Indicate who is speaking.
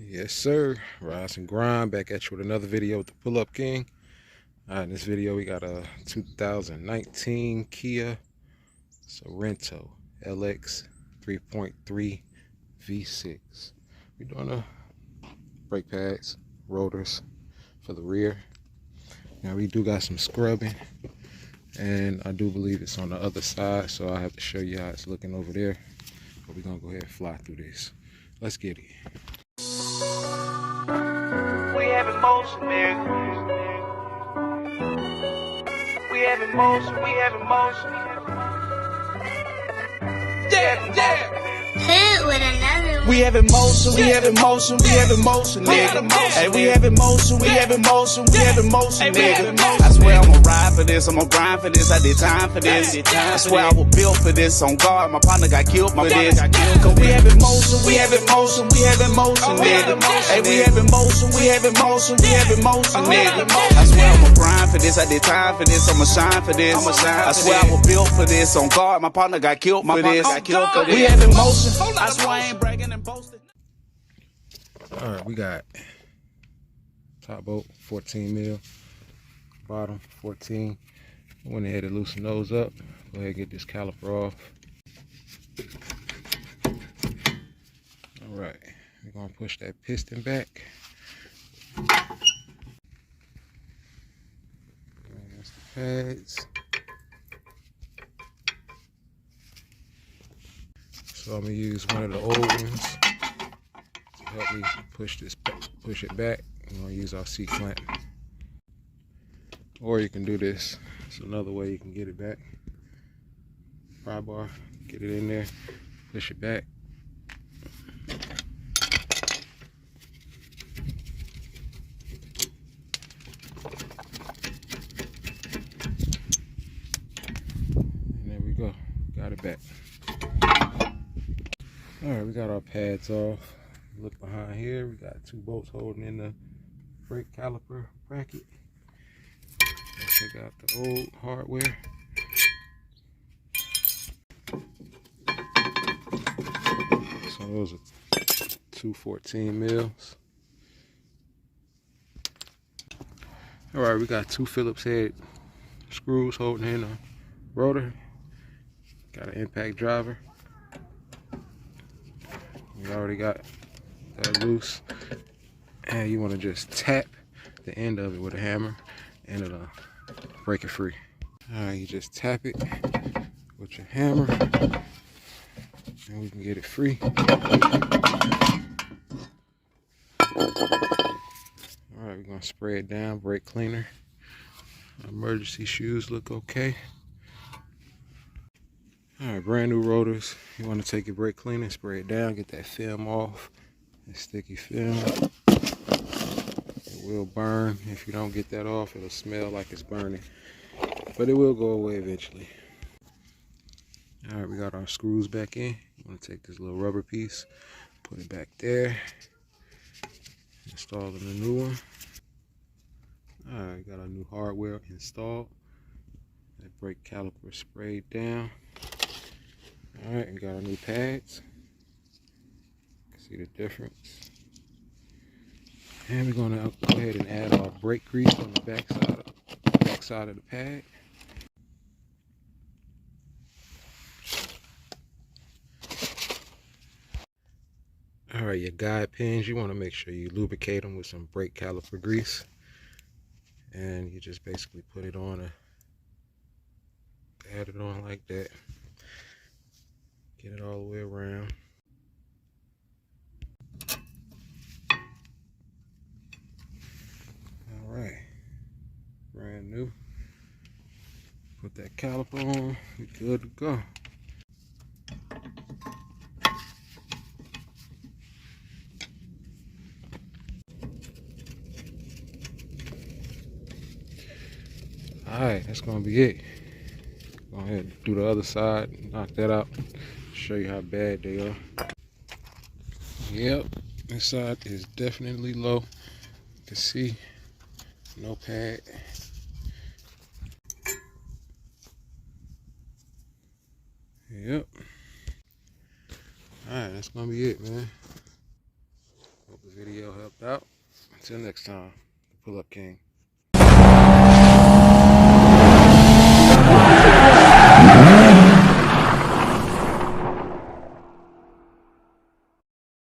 Speaker 1: Yes, sir. Rise and grind. Back at you with another video with the Pull Up King. In this video, we got a 2019 Kia Sorento LX 3.3 V6. We're doing the brake pads, rotors for the rear. Now, we do got some scrubbing, and I do believe it's on the other side, so I have to show you how it's looking over there. But we're going to go ahead and fly through this. Let's get it.
Speaker 2: We have emotion, nigga. We have emotion, we have emotion. Yeah.
Speaker 3: Hit with another one.
Speaker 2: We have emotion, we have emotion, we have emotion, nigga. Hey, we have emotion, we have emotion, we have emotion, nigga. I swear I'ma ride for this, I'ma grind for this, I did time for this. I swear I was built for this, on guard, my partner got killed for this. Cause we have emotion, we have emotion, we have emotion, nigga. Hey, we have emotion, we have emotion, we have emotion, nigga. I swear I'ma grind for this, I did time for this, I'ma shine for this. I swear I was built for this, on guard, my partner got killed for this. We have emotion, I swear I ain't bragging and boasting.
Speaker 1: All right, we got top bolt 14 mil, bottom 14. I went ahead and loosen those up. Go ahead and get this caliper off. All right, we're gonna push that piston back. That's the pads. So I'm gonna use one of the old ones to help me push it back. I'm gonna use our C-clamp. Or you can do this. It's another way you can get it back. Pry bar, get it in there, push it back. And there we go, got it back. All right, we got our pads off. Look behind here, we got two bolts holding in the brake caliper bracket. Let's check out the old hardware. So those are two 14 mils. All right, we got two Phillips head screws holding in the rotor. Got an impact driver. We already got that loose, and you want to just tap the end of it with a hammer and it'll break it free. Alright, you just tap it with your hammer and we can get it free. Alright, we're gonna spray it down, brake cleaner. Emergency shoes look okay. Alright, brand new rotors. You want to take your brake cleaner, spray it down, get that film off, that sticky film. It will burn. If you don't get that off, it'll smell like it's burning, but it will go away eventually. Alright, we got our screws back in. You want to take this little rubber piece, put it back there, installing a new one. Alright, got our new hardware installed. That brake caliper sprayed down. Alright, we got our new pads. You can see the difference. And we're going to go ahead and add our brake grease on the back side of the pad. Alright, your guide pins, you want to make sure you lubricate them with some brake caliper grease. And you just basically put it on, add it on like that. Get it all the way around. Alright, brand new. Put that caliper on, we're good to go. Alright, that's gonna be it. Go ahead and do the other side, knock that out, show you how bad they are. Yep, this side is definitely low. You can see no pad. Yep. Alright, that's gonna be it, man. Hope the video Well, until next time, Pull Up King.